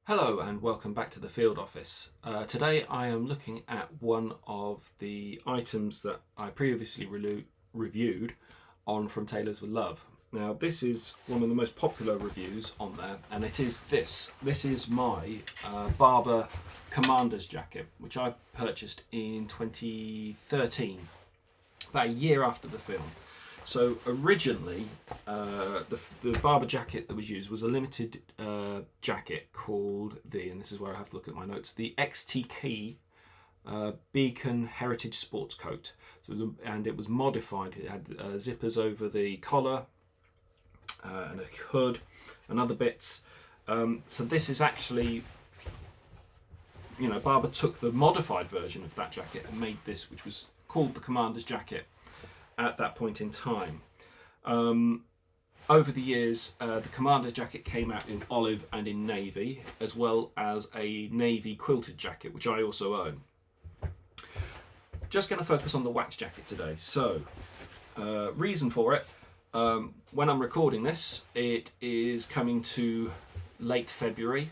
Hello and welcome back to the field office. Today I am looking at one of the items that I previously reviewed on From Tailors with Love. Now this is one of the most popular reviews on there, and it is this. This is my Barbour Commander's jacket, which I purchased in 2013, about a year after the film. So originally, the Barbour jacket that was used was a limited jacket called and this is where I have to look at my notes, the XTK Beacon Heritage Sports Coat. So and it was modified. It had zippers over the collar and a hood and other bits. So this is actually, Barbour took the modified version of that jacket and made this, which was called the Commander's jacket at that point in time. Over the years, the Commander's jacket came out in olive and in navy, as well as a navy quilted jacket, which I also own. Just going to focus on the wax jacket today. So, reason for it, when I'm recording this, it is coming to late February.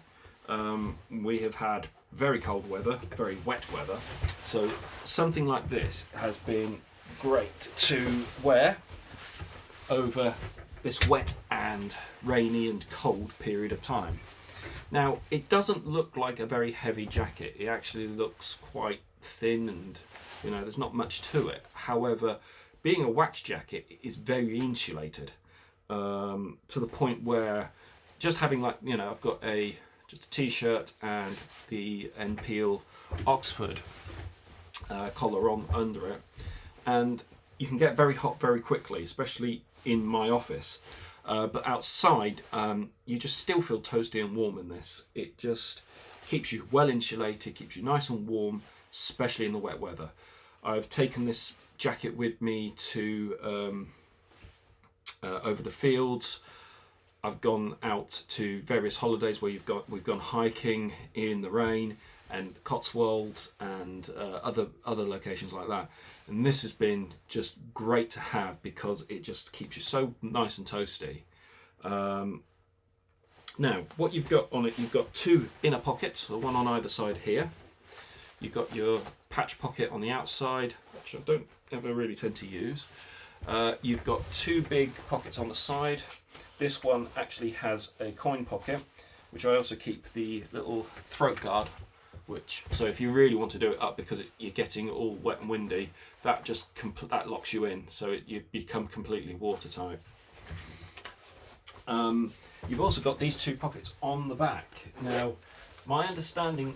We have had very cold weather, very wet weather, so something like this has been great to wear over this wet and rainy and cold period of time. Now, it doesn't look like a very heavy jacket. It actually looks quite thin and, there's not much to it. However, being a wax jacket, it is very insulated to the point where just having I've got just a t-shirt and the Peel Oxford collar on under it, and you can get very hot very quickly, especially in my office. But outside, you just still feel toasty and warm in this. It just keeps you well insulated, keeps you nice and warm, especially in the wet weather. I've taken this jacket with me to over the fields. I've gone out to various holidays where we've gone hiking in the rain, and Cotswolds and other locations like that. And this has been just great to have because it just keeps you so nice and toasty. Now, what you've got on it, you've got two inner pockets, so one on either side here. You've got your patch pocket on the outside, which I don't ever really tend to use. You've got two big pockets on the side. This one actually has a coin pocket, which I also keep the little throat guard, so if you really want to do it up because you're getting all wet and windy, that locks you in, so you become completely watertight. You've also got these two pockets on the back. Now, my understanding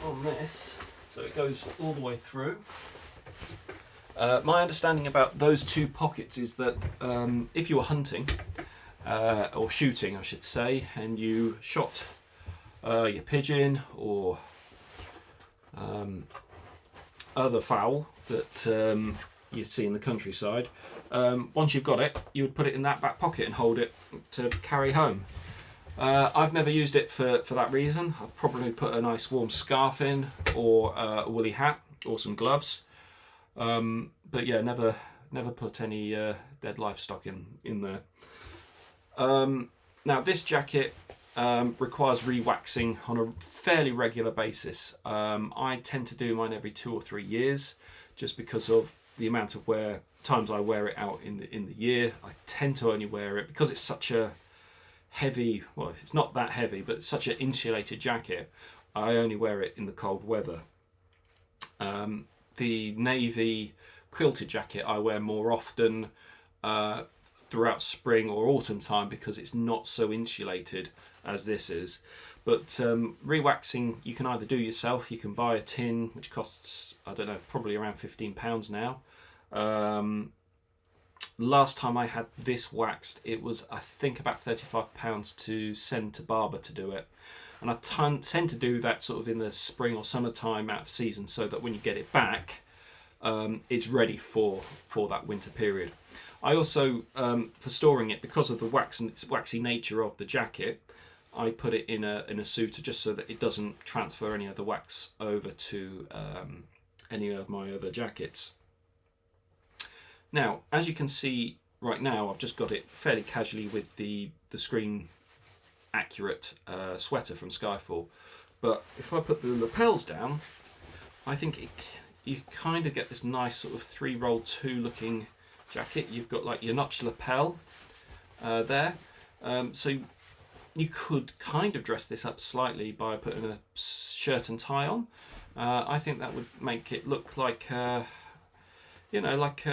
on this, so it goes all the way through. My understanding about those two pockets is that if you were hunting, or shooting I should say, and you shot your pigeon or other fowl that you see in the countryside, once you've got it, you would put it in that back pocket and hold it to carry home. I've never used it for that reason. I've probably put a nice warm scarf in, or a woolly hat, or some gloves. But yeah, never put any dead livestock in there. Now this jacket requires re-waxing on a fairly regular basis. I tend to do mine every 2 or 3 years, just because of the amount of times I wear it out in the year. I tend to only wear it because it's such a heavy, well, it's not that heavy, but it's such an insulated jacket. I only wear it in the cold weather. The navy quilted jacket I wear more often throughout spring or autumn time because it's not so insulated as this is. But re-waxing you can either do yourself, you can buy a tin which costs, I don't know, probably around £15 now. Last time I had this waxed, it was I think about £35 to send to Barbour to do it. And I tend to do that sort of in the spring or summertime out of season, so that when you get it back, it's ready for that winter period. I also, for storing it, because of the waxy nature of the jacket, I put it in a suitor just so that it doesn't transfer any of the wax over to any of my other jackets. Now, as you can see right now, I've just got it fairly casually with the screen accurate sweater from Skyfall. But if I put the lapels down, I think you kind of get this nice sort of 3-roll-2 looking jacket. You've got like your notched lapel there. So you could kind of dress this up slightly by putting a shirt and tie on. I think that would make it look like, you know, like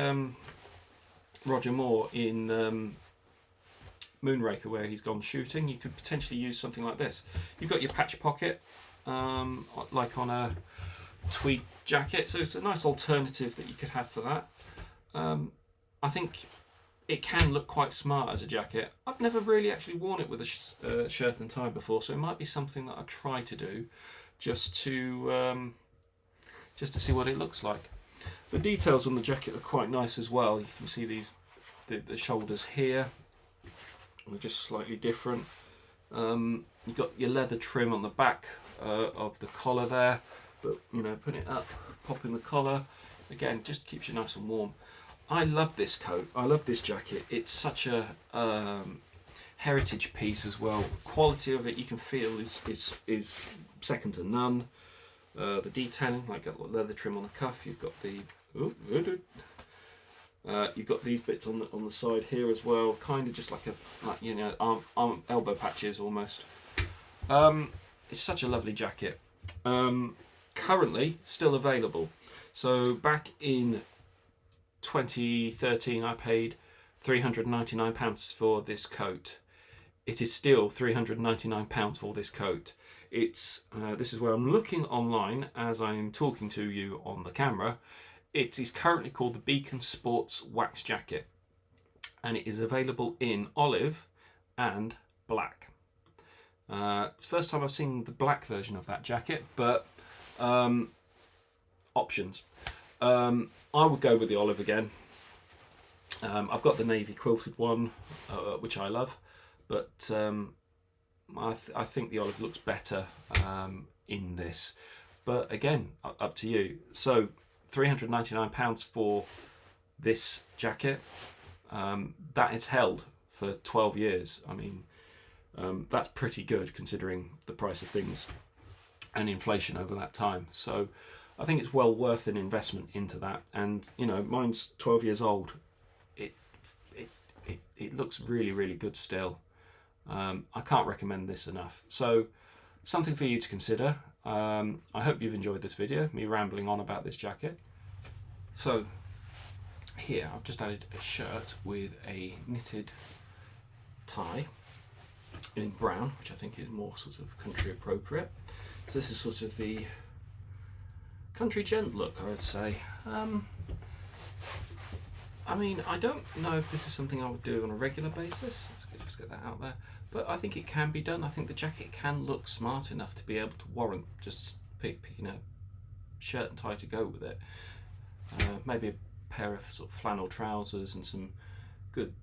Roger Moore in Moonraker, where he's gone shooting. You could potentially use something like this. You've got your patch pocket, like on a tweed jacket, so it's a nice alternative that you could have for that. I think it can look quite smart as a jacket. I've never really actually worn it with a shirt and tie before, so it might be something that I try to do just to see what it looks like. The details on the jacket are quite nice as well. You can see the shoulders here. They're just slightly different. You've got your leather trim on the back of the collar there, but you know, putting it up, popping the collar, again, just keeps you nice and warm. I love this coat. I love this jacket. It's such a heritage piece as well. The quality of it, you can feel, is second to none. The detailing, like got leather trim on the cuff. You've got the you've got these bits on the side here as well, kind of just like you know, arm elbow patches almost. It's such a lovely jacket. Currently still available. So back in 2013 I paid £399 for this coat. It is still £399 for this coat. It's this is where I'm looking online as I'm talking to you on the camera. It is currently called the Beacon Sports Wax Jacket, and it is available in olive and black. It's the first time I've seen the black version of that jacket, but options. I would go with the olive again. I've got the navy quilted one, which I love, but I think the olive looks better in this. But again, up to you. So £399 for this jacket. That it's held for 12 years. I mean, that's pretty good considering the price of things and inflation over that time. So I think it's well worth an investment into that. And you know, mine's 12 years old. It looks really, really good still. I can't recommend this enough. So something for you to consider. I hope you've enjoyed this video, me rambling on about this jacket. So here I've just added a shirt with a knitted tie in brown, which I think is more sort of country appropriate. So this is sort of the country gent look, I would say. I mean, I don't know if this is something I would do on a regular basis. Let's just get that out there. But I think it can be done. I think the jacket can look smart enough to be able to warrant just picking a shirt and tie to go with it. Maybe a pair of sort of flannel trousers and some good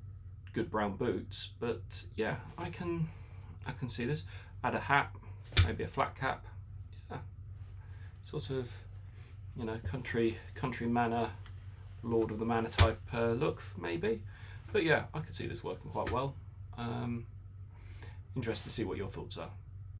brown boots. But yeah, I can see this. Add a hat, maybe a flat cap. Yeah, sort of, you know, country manor, Lord of the Manor type look, maybe. But yeah, I could see this working quite well. Interested to see what your thoughts are.